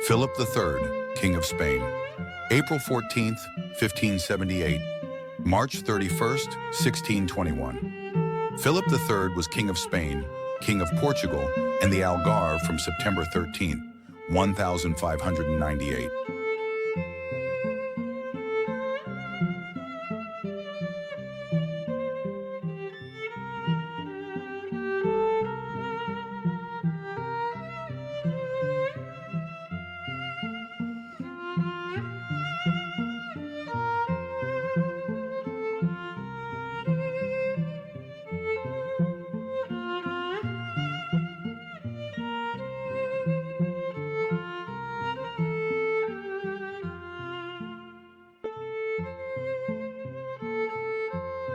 Philip III, King of Spain. April 14th, 1578. March 31st, 1621. Philip III was King of Spain, King of Portugal, and the Algarve from September 13th, 1598.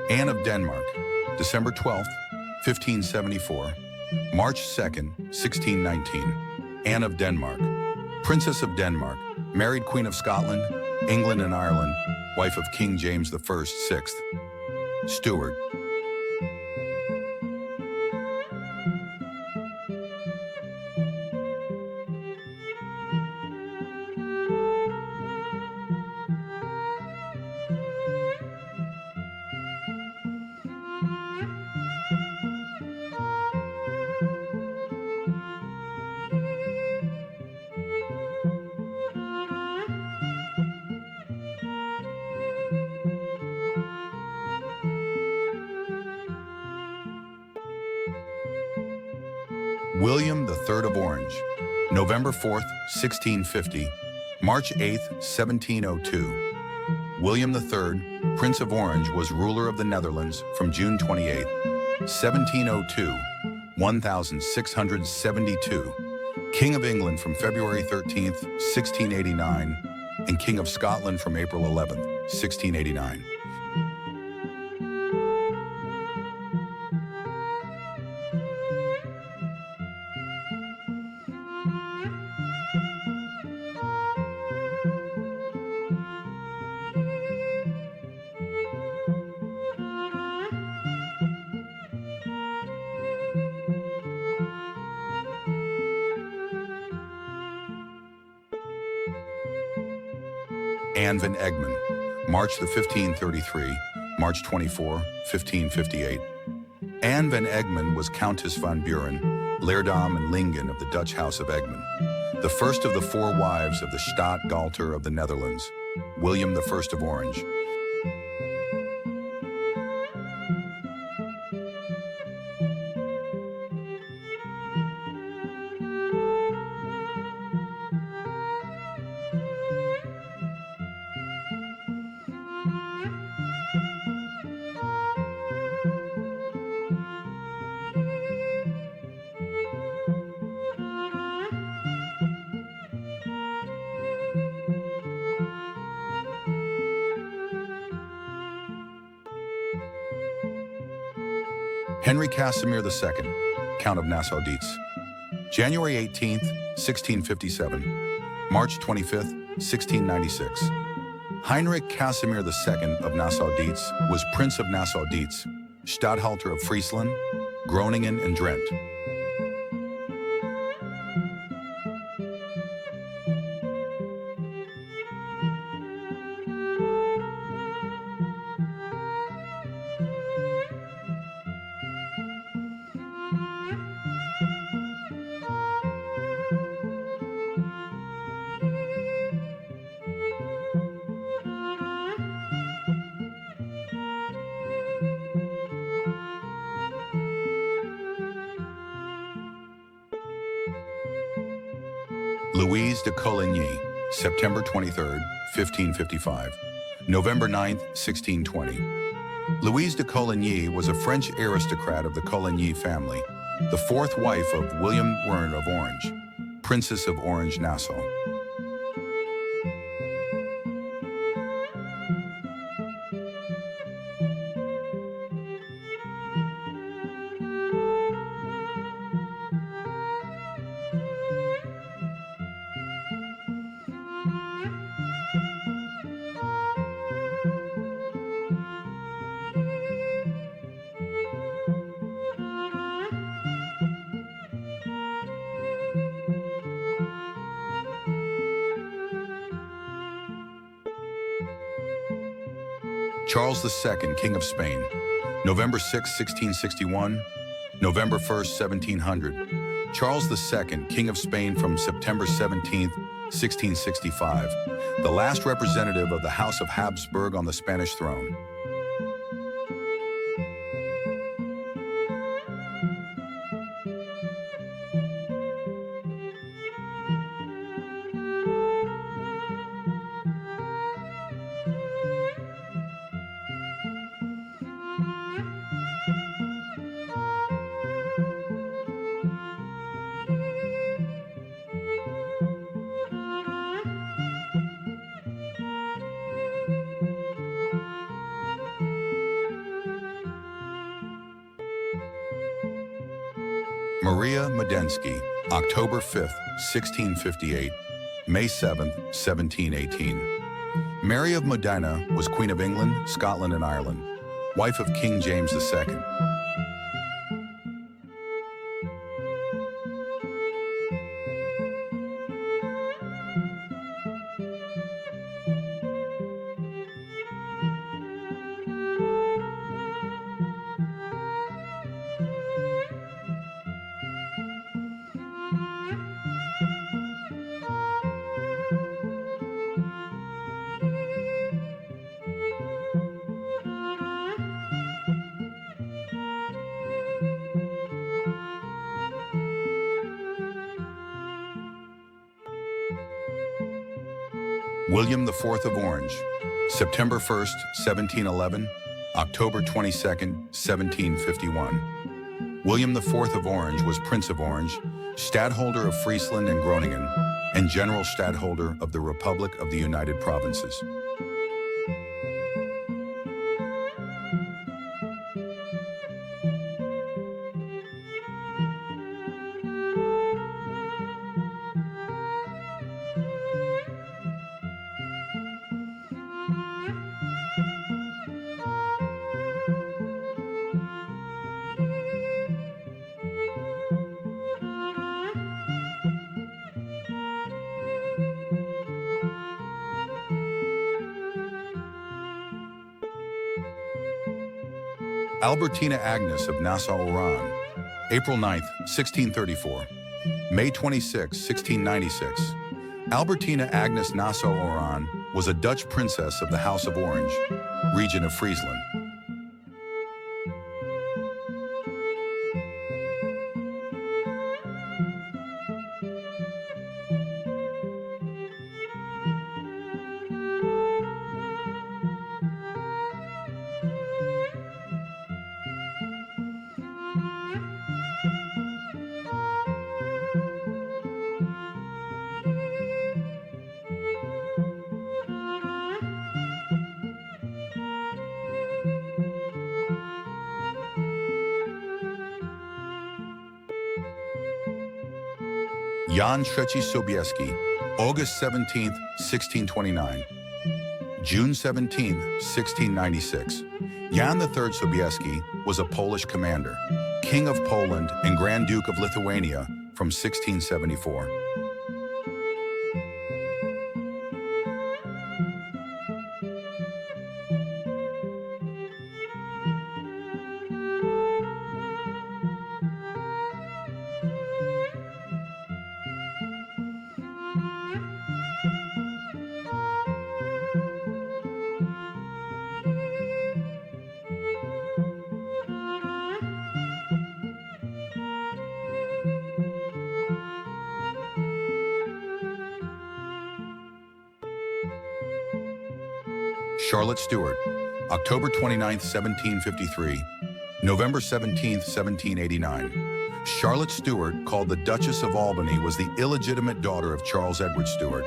Anne of Denmark, December 12th, 1574. March 2nd, 1619. Anne of Denmark, Princess of Denmark, married Queen of Scotland, England and Ireland, wife of King James I, 6th. Steward. William III of Orange, November 4th, 1650, March 8th, 1702. William III, Prince of Orange, was ruler of the Netherlands from June 28, 1702, 1672, King of England from February 13th, 1689, and King of Scotland from April 11th, 1689. Anne van Egmond, March 15, 1533, March 24, 1558. Anne van Egmond was Countess van Buren, Leerdam and Lingen of the Dutch House of Egmond, the first of the four wives of the Stadt-Galter of the Netherlands, William I of Orange. Henry Casimir II, Count of Nassau-Dietz, January 18th, 1657, March 25th, 1696. Heinrich Casimir II of Nassau-Dietz was Prince of Nassau-Dietz, Statthalter of Friesland, Groningen and Drent. Louise de Coligny, September 23, 1555, November 9, 1620. Louise de Coligny was a French aristocrat of the Coligny family, the fourth wife of William I of Orange, Princess of Orange-Nassau. Charles II, King of Spain, November 6, 1661, November 1st, 1700. Charles II, King of Spain from September 17, 1665, the last representative of the House of Habsburg on the Spanish throne. Maria Medensky, October 5th, 1658, May 7th, 1718. Mary of Modena was Queen of England, Scotland, and Ireland, wife of King James II. William IV of Orange, September 1st, 1711, October 22nd, 1751. William IV of Orange was Prince of Orange, Stadtholder of Friesland and Groningen, and General Stadtholder of the Republic of the United Provinces. Albertina Agnes of Nassau-Oran, April 9, 1634, May 26, 1696. Albertina Agnes Nassau-Oran was a Dutch princess of the House of Orange, region of Friesland. Jan III Sobieski, August 17, 1629. June 17, 1696. Jan III Sobieski was a Polish commander, King of Poland and Grand Duke of Lithuania from 1674. Charlotte Stuart, October 29, 1753, November 17, 1789. Charlotte Stuart, called the Duchess of Albany, was the illegitimate daughter of Charles Edward Stuart,